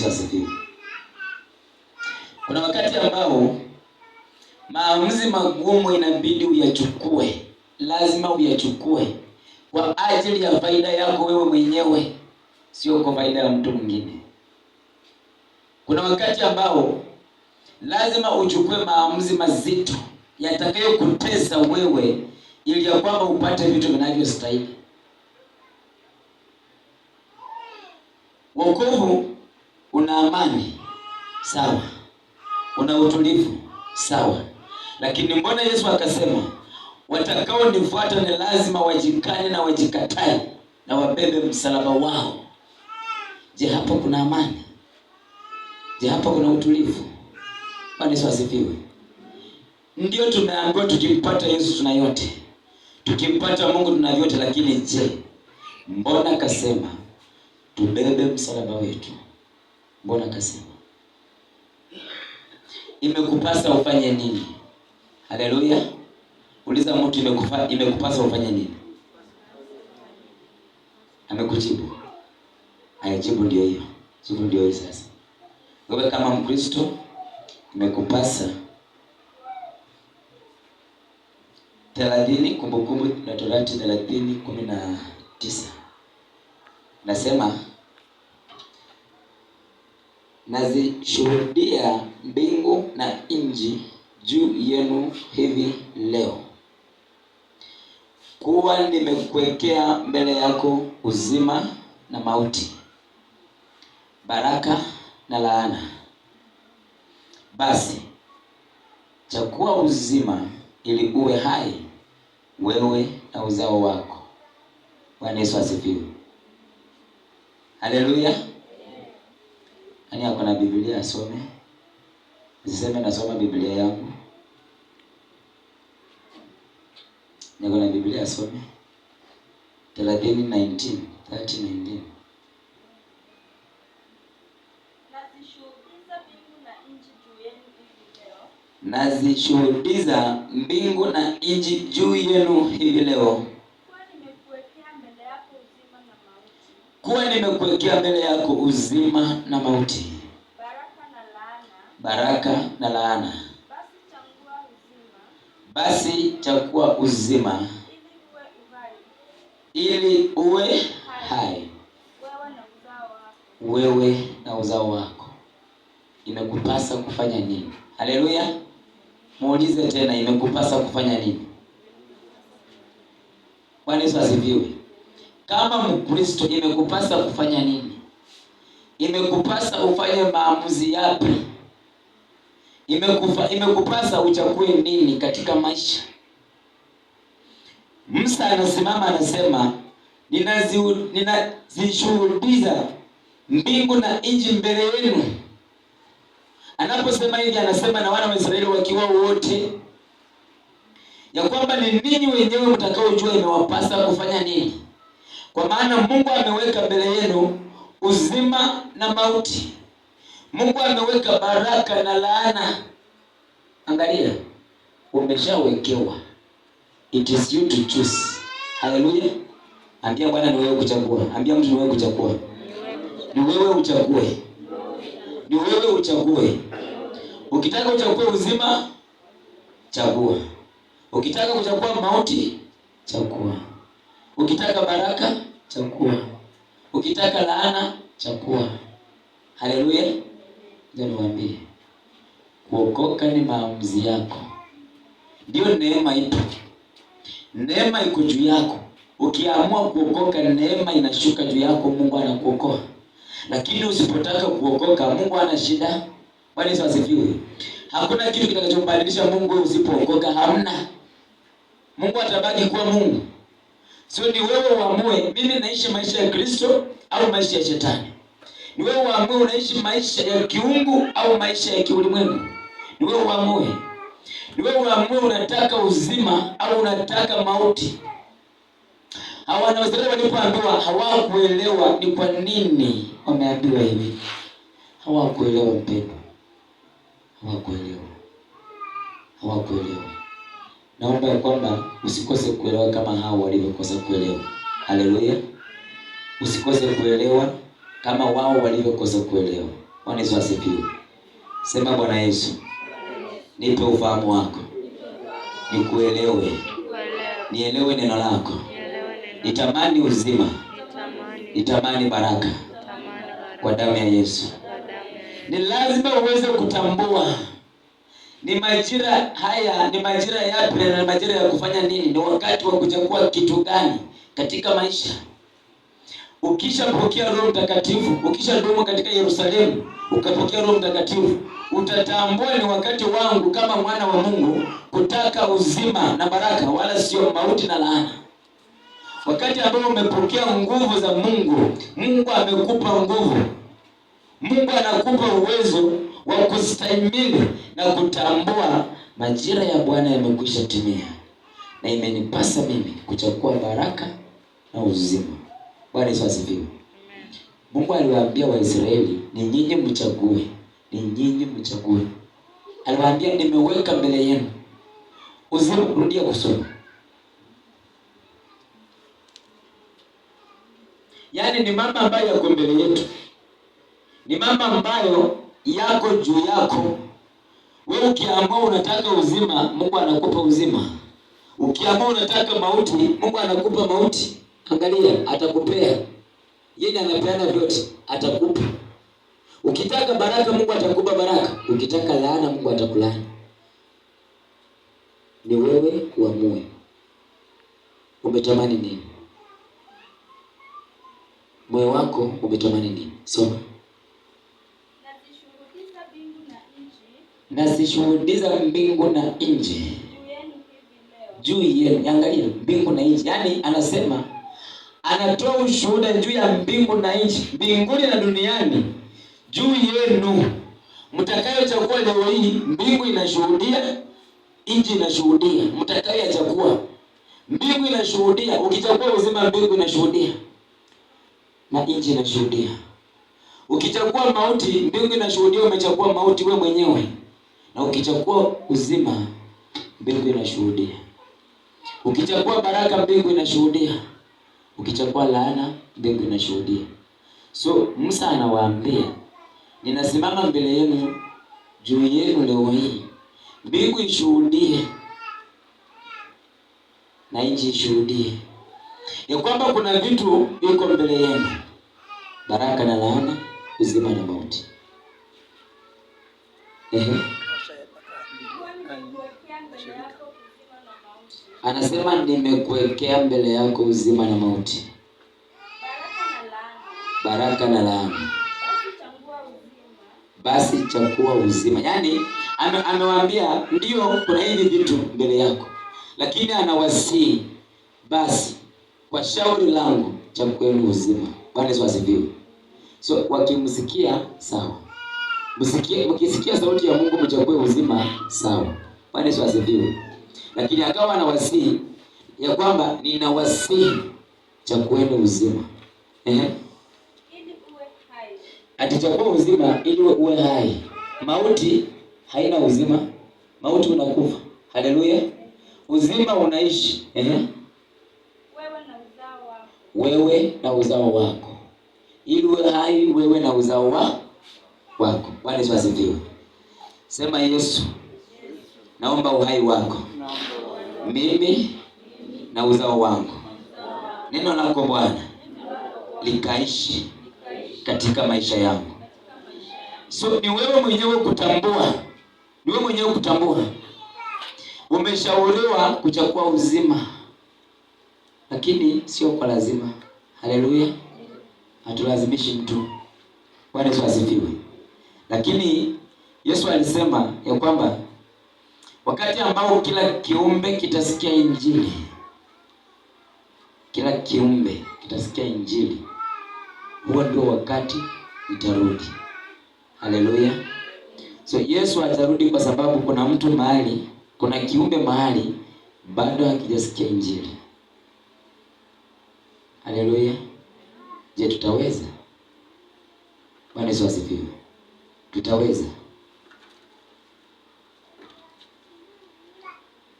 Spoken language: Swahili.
Yesu asifiwe. Kuna wakati ambao maamuzi magumu inabidi uyachukue, lazima uyachukue kwa ajili ya faida yako wewe mwenyewe, sio kwa faida ya mtu mwingine. Kuna wakati ambao lazima uchukue maamuzi mazito yatakayokutesa wewe ili ya kwamba upate vitu vinavyostahili. Wokovu una amani, sawa. Una utulivu, sawa. Lakini mbona Yesu akasema watakao nifuata ni lazima wajikane na wajikatae na wabebe msalaba wao? Je, hapo kuna amani? Je, hapo kuna utulivu? Bwana Yesu asifiwe. Ndio tumeambiwa tukimpata Yesu tuna yote, tukimpata Mungu tuna vyote. Lakini je, mbona kasema tubebe msalaba wetu? Mbona kasema? Imekupasa ufanye nini? Haleluya. Uliza mtu imekupasa ufanye nini? Amekujibu. Jibu ndio hiyo. Jibu ndio hiyo sasa. Wewe kama Mkristo imekupasa 30 Kumbukumbu la Torati 30:19. Nasema nazishuhudia mbingu na nchi juu yenu hivi leo, kuwa nimekuwekea mbele yako uzima na mauti, baraka na laana. Basi chagua uzima ili uwe hai, wewe na uzao wako. Bwana Yesu asifiwe. Haleluya. Nani ako na Biblia asome? Usiseme nasoma Biblia yangu. Niko na Biblia asome. 30:19. Nazishuhudia mbingu na nchi juu yenu hivi leo, kuwa nimekuwekea mbele yako uzima na mauti, baraka na laana. Basi chagua uzima ili uwe hai, wewe na uzao wako. Imekupasa kufanya nini? Haleluya. Muulize tena, imekupasa kufanya nini? Bwana Yesu asifiwe. Kama Mkristo imekupasa kufanya nini? Imekupasa ufanye maamuzi yapi? Imekupasa uchague nini katika maisha? Musa anasimama anasema, ninazishuhudia mbingu na nchi mbele yenu. Anaposema hivi anasema na wana wa Israeli wakiwa wote, ya kwamba ni ninyi wenyewe mtakaojua imewapasa kufanya nini. Kwa maana Mungu ameweka mbele yenu uzima na mauti. Mungu ameweka baraka na laana. Angalia, umeshawekewa. It is you to choose. Haleluya. Ambia Bwana ni wewe kuchagua. Ambia mtu ni wewe kuchagua. Ni wewe uchague. Ni wewe uchague. Ukitaka uchague uzima, chagua. Ukitaka kuchagua mauti, chagua. Ukitaka baraka, chagua. Ukitaka laana, chagua. Haleluya. Ndio niwaambie, kuokoka ni maamuzi yako. Ndio neema ipo. Neema iko juu yako. Ukiamua kuokoka, neema inashuka juu yako, Mungu anakuokoa. Lakini usipotaka kuokoka, Mungu hana shida. Bwana Yesu asifiwe. Hakuna kitu kitakachombadilisha Mungu usipookoka, hamna. Mungu atabaki kuwa Mungu. Sio ni wewe uamue mimi naishi maisha ya Kristo au maisha ya shetani. Ni wewe uamue unaishi maisha ya kiungu au maisha ya kiulimwengu. Ni wewe uamue. Ni wewe uamue unataka uzima au unataka mauti. Hawa na Waisraeli walipoambiwa hawakuelewa ni kwa nini wameambiwa hivi. Hawakuelewa mpendo. Hawakuelewa. Naomba ya kwamba usikose kuelewa kama hao walivyokosa kuelewa. Haleluya. Usikose kuelewa kama wao walivyokosa kuelewa. Bwana Yesu asifiwe. Sema Bwana Yesu, nipe ufahamu wako, nikuelewe, nielewe neno lako, nitamani uzima, nitamani baraka kwa damu ya Yesu. Ni lazima uweze kutambua ni majira haya, ni majira yapi na ni majira ya kufanya nini, ni wakati wa kuchagua kitu gani katika maisha. Ukishapokea Roho Mtakatifu, ukishadumu katika Yerusalemu, ukapokea Roho Mtakatifu, utatambua ni wakati wangu kama mwana wa Mungu kutaka uzima na baraka, wala sio mauti na laana. Wakati ambao umepokea nguvu za Mungu, Mungu amekupa nguvu, Mungu anakupa uwezo wa kustahimili na kutambua majira ya Bwana yamekwisha timia, na imenipasa mimi kuchukua baraka na uzima. Bwana Yesu asifiwe. Mungu aliwaambia Waisraeli, ni nyinyi mchague, ni nyinyi mchague. Aliwaambia nimeweka mbele yenu uzima. Rudia kusoma. Yaani ni mama ambayo yako mbele yetu, ni mama ambayo yako juu yako. Wewe ukiamua unataka uzima, Mungu anakupa uzima. Ukiamua unataka mauti, Mungu anakupa mauti. Angalia, atakupea. Yeye anapeana vyote, atakupa. Ukitaka baraka, Mungu atakupa baraka. Ukitaka laana, Mungu atakulaani. Ni wewe uamue. Umetamani nini? Moyo wako umetamani nini? Soma. Nasishuhudiza mbingu na nchi juu yenu. Angalia, mbingu na nchi. Yaani anasema, anatoa ushuhuda juu ya mbingu na nchi, mbinguni na duniani, juu yenu. Mtakayochagua leo hii, mbingu inashuhudia, nchi inashuhudia. Mtakayochagua, mbingu inashuhudia. Ukichagua uzima, mbingu inashuhudia na nchi inashuhudia. Ukichagua mauti, mbingu inashuhudia umechagua mauti wewe mwenyewe. Na ukichagua uzima, mbingu inashuhudia. Ukichagua baraka, mbingu inashuhudia. Ukichagua laana, mbingu inashuhudia. So Musa anawaambia, ninasimama mbele yenu, juu yenu leo hii, mbingu ishuhudie na nchi ishuhudie ya kwamba kuna vitu viko mbele yenu, baraka na laana, uzima na mauti. Anasema nimekuwekea mbele yako uzima na mauti, baraka na laana. Basi chagua uzima. Yaani amewaambia ndio kuna hivi vitu mbele yako, lakini anawasihi basi kwa shauri langu chagueni uzima. Bwana Yesu asifiwe. So wakimsikia sawa, mkisikia sauti ya Mungu mchague uzima sawa. Bwana Yesu asifiwe. Lakini akawa anawasihi ya kwamba ninawasihi chagueni uzima. Ili uwe hai. Atichagua uzima ili uwe hai. Mauti haina uzima. Mauti unakufa. Haleluya. Uzima unaishi. Wewe na uzao wako. Ili uwe hai, wewe na uzao wako. Bwana Yesu asifiwe. Sema Yesu, naomba uhai wako, mimi na uzao wangu. Neno lako Bwana likaishi katika maisha yangu. So ni wewe mwenyewe kutambua, ni wewe mwenyewe kutambua. Umeshauriwa kuchagua uzima, lakini sio kwa lazima. Haleluya. Hatulazimishi mtu. Bwana Yesu asifiwe. Lakini Yesu alisema ya kwamba wakati ambao kila kiumbe kitasikia injili, kila kiumbe kitasikia injili, huo ndio wakati itarudi. Haleluya. So Yesu atarudi kwa sababu kuna mtu mahali, kuna kiumbe mahali bado hakijasikia injili. Haleluya. Je, tutaweza? Bwana Yesu asifiwe. Tutaweza?